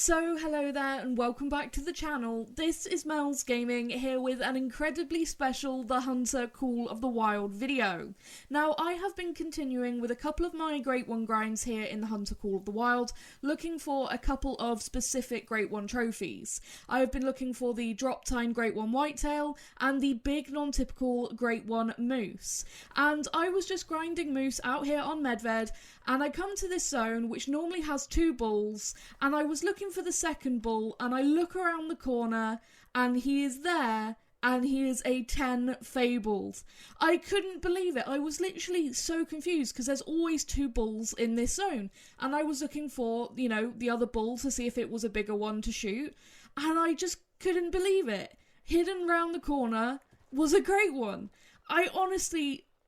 So hello there and welcome back to the channel. This is Mel's Gaming here with an incredibly special The Hunter Call of the Wild video. Now I have been continuing with a couple of my Great One grinds here in the Hunter Call of the Wild, looking for a couple of specific Great One trophies. I have been looking for the Drop Time Great One Whitetail and the big non-typical Great One Moose. And I was just grinding moose out here on Medved and I come to this zone which normally has two bulls and I was looking for the second bull and I look around the corner and he is there and he is a 10 Fabled. I couldn't believe it. I was literally so confused because there's always two bulls in this zone and I was looking for, the other bull to see if it was a bigger one to shoot and I just couldn't believe it. Hidden round the corner was a Great One.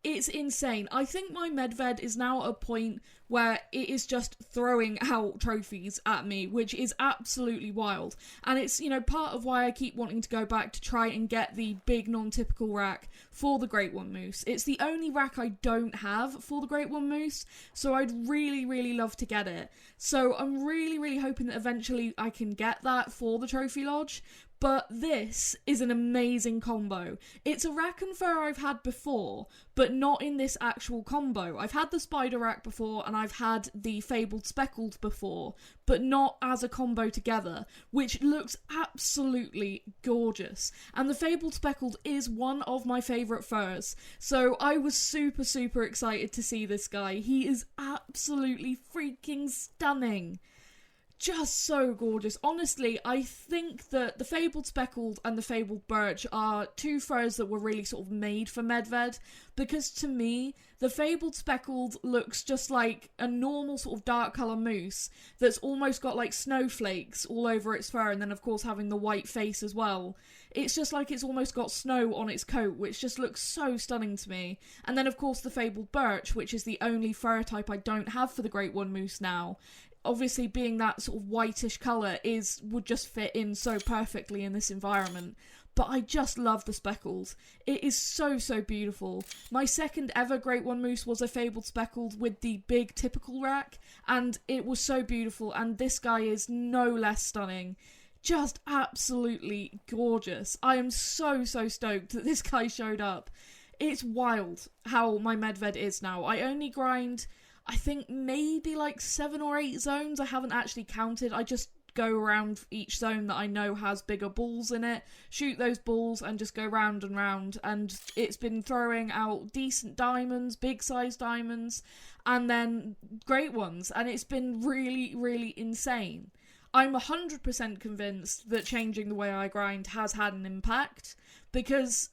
It's insane. I think my Medved is now at a point where it is just throwing out trophies at me, which is absolutely wild. And it's, part of why I keep wanting to go back to try and get the big non-typical rack for the Great One Moose. It's the only rack I don't have for the Great One Moose, so I'd really, really love to get it. So I'm really, really hoping that eventually I can get that for the Trophy Lodge. But this is an amazing combo. It's a rack and fur I've had before, but not in this actual combo. I've had the spider rack before and I've had the Fabled Speckled before, but not as a combo together, which looks absolutely gorgeous. And the Fabled Speckled is one of my favourite furs, so I was super, super excited to see this guy. He is absolutely freaking stunning. Just so gorgeous. Honestly, I think that the Fabled Speckled and the Fabled Birch are two furs that were really sort of made for Medved, because to me, the Fabled Speckled looks just like a normal sort of dark colour moose that's almost got like snowflakes all over its fur, and then of course having the white face as well. It's just like it's almost got snow on its coat, which just looks so stunning to me. And then of course the Fabled Birch, which is the only fur type I don't have for the Great One Moose now. Obviously being that sort of whitish colour would just fit in so perfectly in this environment. But I just love the Speckled. It is so, so beautiful. My second ever Great One Moose was a Fabled Speckled with the big typical rack, and it was so beautiful, and this guy is no less stunning. Just absolutely gorgeous. I am so, so stoked that this guy showed up. It's wild how my Medved is now. I only grind, I think maybe like 7 or 8 zones. I haven't actually counted. I just go around each zone that I know has bigger bulls in it, shoot those bulls and just go round and round, and it's been throwing out decent diamonds, big size diamonds, and then great ones, and it's been really, really insane. I'm 100% convinced that changing the way I grind has had an impact, because,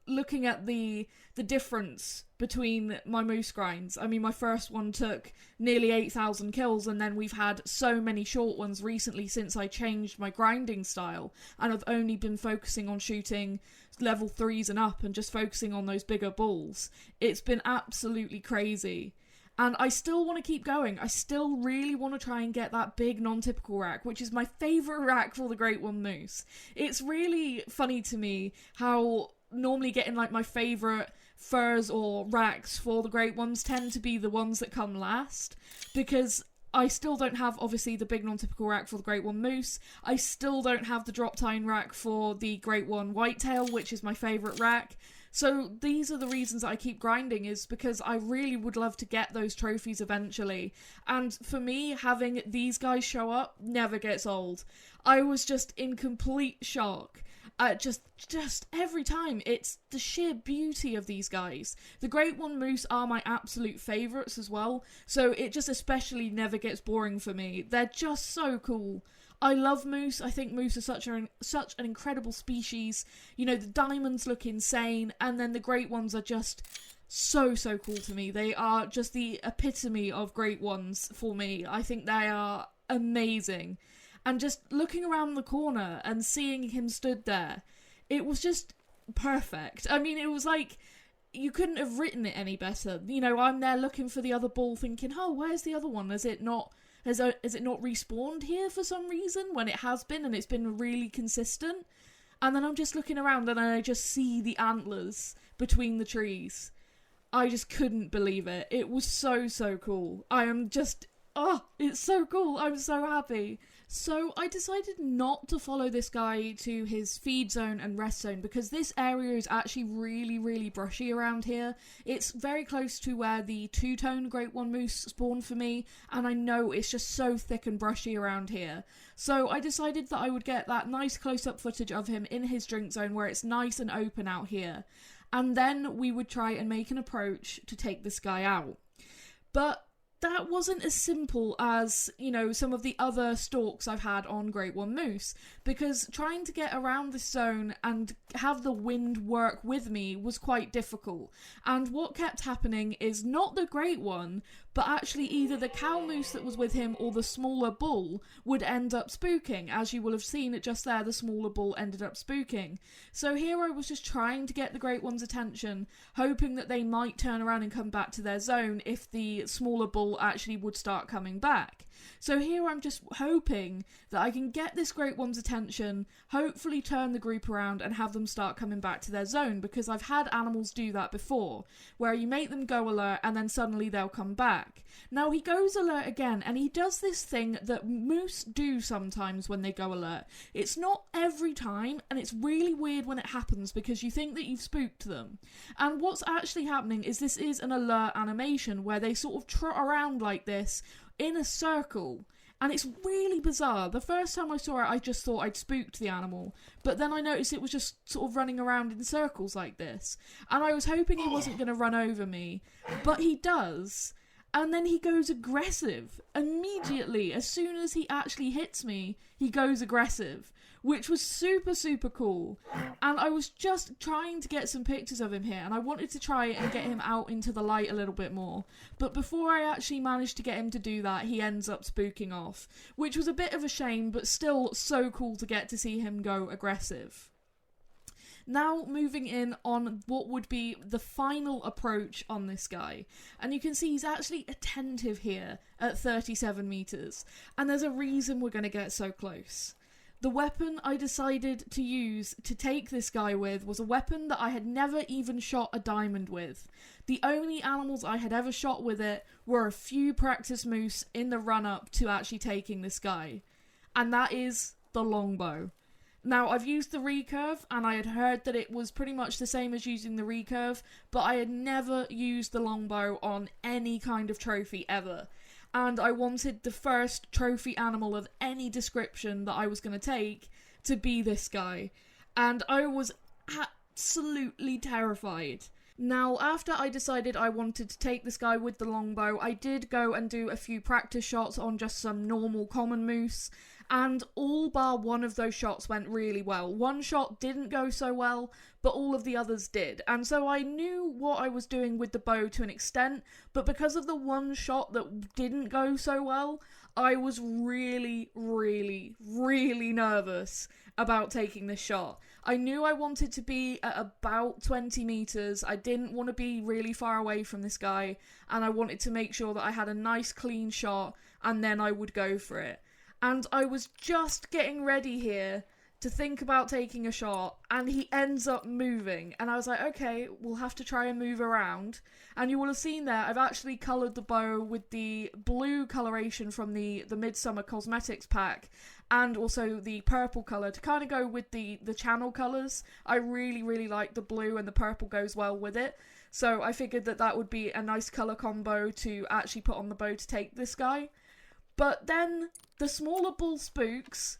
looking at the difference between my moose grinds. I mean, my first one took nearly 8,000 kills, and then we've had so many short ones recently since I changed my grinding style, and I've only been focusing on shooting level 3s and up and just focusing on those bigger bulls. It's been absolutely crazy. And I still want to keep going. I still really want to try and get that big non-typical rack, which is my favourite rack for the Great One Moose. It's really funny to me how normally getting like my favourite furs or racks for the Great Ones tend to be the ones that come last, because I still don't have, obviously, the big non-typical rack for the Great One Moose. I still don't have the Drop Time rack for the Great One Whitetail, which is my favourite rack. So these are the reasons that I keep grinding, is because I really would love to get those trophies eventually. And for me, having these guys show up never gets old. I was just in complete shock. Just every time, it's the sheer beauty of these guys. The Great One Moose are my absolute favourites as well, so it just especially never gets boring for me. They're just so cool. I love moose. I think moose are such an incredible species. The diamonds look insane, and then the great ones are just so, so cool to me. They are just the epitome of great ones for me. I think they are amazing. And just looking around the corner and seeing him stood there, it was just perfect. I mean, it was like, you couldn't have written it any better. I'm there looking for the other bull thinking, oh, where's the other one? Has it not respawned here for some reason, when it has been, and it's been really consistent? And then I'm just looking around and I just see the antlers between the trees. I just couldn't believe it. It was so, so cool. I am just, oh, it's so cool. I'm so happy. So I decided not to follow this guy to his feed zone and rest zone because this area is actually really brushy around here. It's very close to where the two-tone Great One Moose spawned for me, and I know it's just so thick and brushy around here. So I decided that I would get that nice close-up footage of him in his drink zone where it's nice and open out here. And then we would try and make an approach to take this guy out. But that wasn't as simple as, some of the other stalks I've had on Great One Moose, because trying to get around this zone and have the wind work with me was quite difficult. And what kept happening is not the Great One, but actually either the cow moose that was with him or the smaller bull would end up spooking. As you will have seen it just there, the smaller bull ended up spooking. So here I was just trying to get the Great One's attention, hoping that they might turn around and come back to their zone if the smaller bull actually would start coming back. So here I'm just hoping that I can get this Great One's attention, hopefully turn the group around and have them start coming back to their zone, because I've had animals do that before, where you make them go alert and then suddenly they'll come back. Now he goes alert again, and he does this thing that moose do sometimes when they go alert. It's not every time, and it's really weird when it happens because you think that you've spooked them. And what's actually happening is this is an alert animation where they sort of trot around like this in a circle, and it's really bizarre. The first time I saw it I just thought I'd spooked the animal, but then I noticed it was just sort of running around in circles like this, and I was hoping he wasn't going to run over me, but he does. And then he goes aggressive. Immediately, as soon as he actually hits me, he goes aggressive, which was super cool. And I was just trying to get some pictures of him here, and I wanted to try and get him out into the light a little bit more. But before I actually managed to get him to do that, he ends up spooking off, which was a bit of a shame, but still so cool to get to see him go aggressive. Now moving in on what would be the final approach on this guy. And you can see he's actually attentive here at 37 meters. And there's a reason we're going to get so close. The weapon I decided to use to take this guy with was a weapon that I had never even shot a diamond with. The only animals I had ever shot with it were a few practice moose in the run-up to actually taking this guy. And that is the longbow. Now, I've used the recurve, and I had heard that it was pretty much the same as using the recurve, but I had never used the longbow on any kind of trophy ever. And I wanted the first trophy animal of any description that I was going to take to be this guy. And I was absolutely terrified. Now, after I decided I wanted to take this guy with the longbow, I did go and do a few practice shots on just some normal common moose, and all bar one of those shots went really well. One shot didn't go so well, but all of the others did. And so I knew what I was doing with the bow to an extent, but because of the one shot that didn't go so well, I was really nervous about taking this shot. I knew I wanted to be at about 20 meters. I didn't want to be really far away from this guy, and I wanted to make sure that I had a nice clean shot, and then I would go for it. And I was just getting ready here to think about taking a shot, and he ends up moving. And I was like, okay, we'll have to try and move around. And you will have seen there, I've actually coloured the bow with the blue coloration from the Midsummer Cosmetics pack, and also the purple colour to kind of go with the channel colours. I really like the blue, and the purple goes well with it. So I figured that would be a nice colour combo to actually put on the bow to take this guy. But then the smaller bull spooks,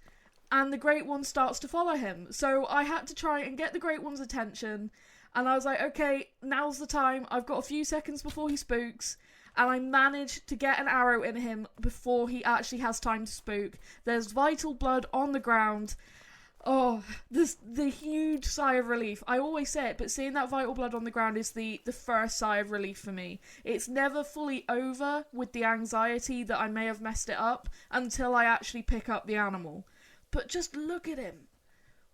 and the Great One starts to follow him. So I had to try and get the Great One's attention, and I was like, okay, now's the time. I've got a few seconds before he spooks, and I managed to get an arrow in him before he actually has time to spook. There's vital blood on the ground. Oh, the huge sigh of relief. I always say it, but seeing that vital blood on the ground is the first sigh of relief for me. It's never fully over with the anxiety that I may have messed it up until I actually pick up the animal. But just look at him.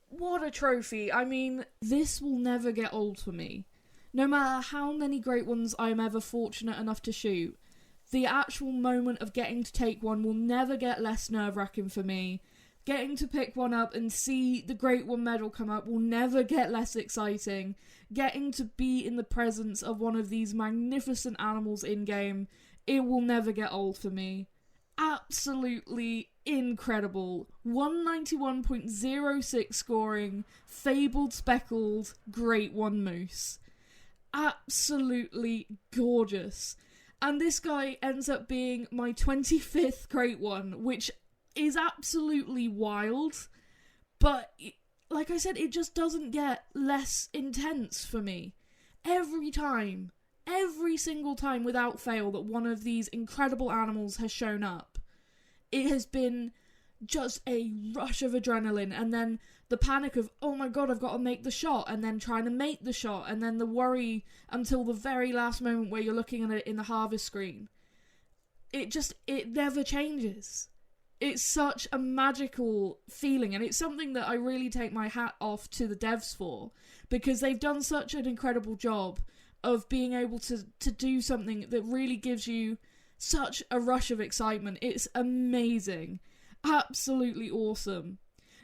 What a trophy. I mean, this will never get old for me. No matter how many Great Ones I am ever fortunate enough to shoot, the actual moment of getting to take one will never get less nerve-wracking for me. Getting to pick one up and see the Great One medal come up will never get less exciting. Getting to be in the presence of one of these magnificent animals in-game, it will never get old for me. Absolutely incredible. 191.06 scoring, Fabled Speckled Great One Moose. Absolutely gorgeous. And this guy ends up being my 25th Great One, which is absolutely wild. But, like I said, it just doesn't get less intense for me. Every time, every single time without fail that one of these incredible animals has shown up, it has been just a rush of adrenaline, and then the panic of, oh my god, I've got to make the shot, and then trying to make the shot, and then the worry until the very last moment where you're looking at it in the harvest screen. It never changes. It's such a magical feeling, and it's something that I really take my hat off to the devs for, because they've done such an incredible job of being able to do something that really gives you such a rush of excitement. It's amazing. Absolutely awesome.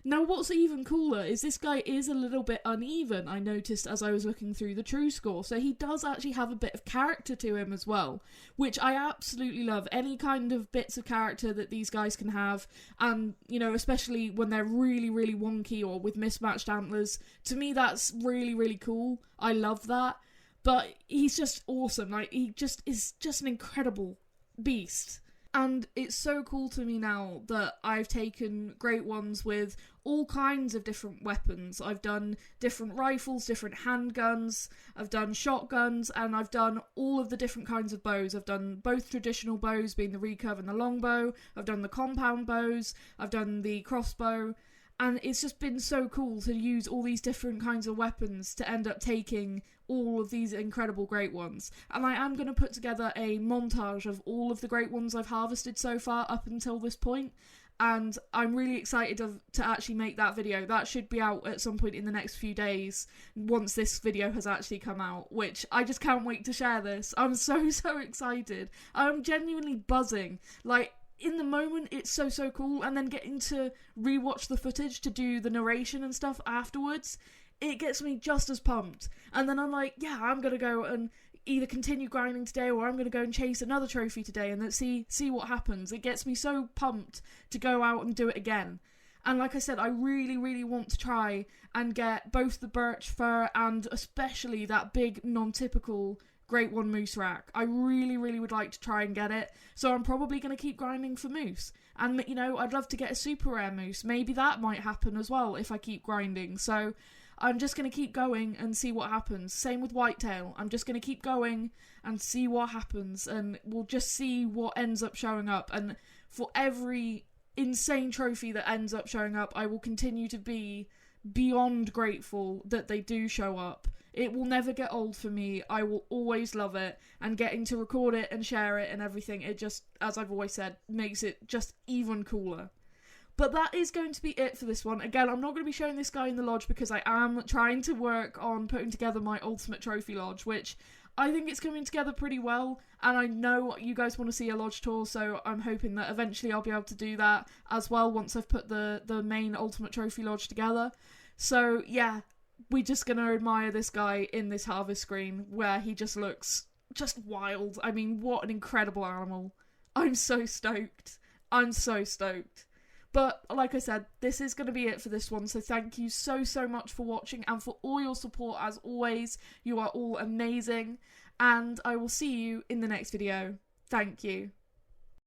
Now, what's even cooler is this guy is a little bit uneven, I noticed as I was looking through the true score. So he does actually have a bit of character to him as well, which I absolutely love. Any kind of bits of character that these guys can have, and, you know, especially when they're really, really wonky or with mismatched antlers, to me that's really, really cool. I love that. But he's just awesome. Like, he just is just an incredible beast. And it's so cool to me now that I've taken Great Ones with all kinds of different weapons. I've done different rifles, different handguns, I've done shotguns, and I've done all of the different kinds of bows. I've done both traditional bows, being the recurve and the longbow. I've done the compound bows. I've done the crossbow. And it's just been so cool to use all these different kinds of weapons to end up taking all of these incredible Great Ones. And I am going to put together a montage of all of the Great Ones I've harvested so far up until this point. And I'm really excited to actually make that video. That should be out at some point in the next few days, once this video has actually come out, which I just can't wait to share this. I'm so excited. I'm genuinely buzzing. Like, in the moment, it's so cool, and then getting to rewatch the footage to do the narration and stuff afterwards, it gets me just as pumped. And then I'm like, yeah, I'm gonna go and either continue grinding today, or I'm gonna go and chase another trophy today, and then see what happens. It gets me so pumped to go out and do it again. And like I said, I really want to try and get both the birch fur and especially that big non-typical Great One Moose rack. I really would like to try and get it, so I'm probably going to keep grinding for moose. And, you know, I'd love to get a super rare moose. Maybe that might happen as well if I keep grinding. So I'm just going to keep going and see what happens. Same with whitetail. I'm just going to keep going and see what happens, and we'll just see what ends up showing up. And for every insane trophy that ends up showing up, I will continue to be beyond grateful that they do show up. It will never get old for me. I will always love it, and getting to record it and share it and everything, it just, as I've always said, makes it just even cooler. But that is going to be it for this one. Again, I'm not going to be showing this guy in the lodge because I am trying to work on putting together my ultimate trophy lodge, which I think it's coming together pretty well, and I know you guys want to see a lodge tour, so I'm hoping that eventually I'll be able to do that as well once I've put the main ultimate trophy lodge together. So yeah, we're just going to admire this guy in this harvest screen where he just looks just wild. I mean, what an incredible animal. I'm so stoked. I'm so stoked. But like I said, this is going to be it for this one, so thank you so much for watching and for all your support as always. You are all amazing, and I will see you in the next video. Thank you.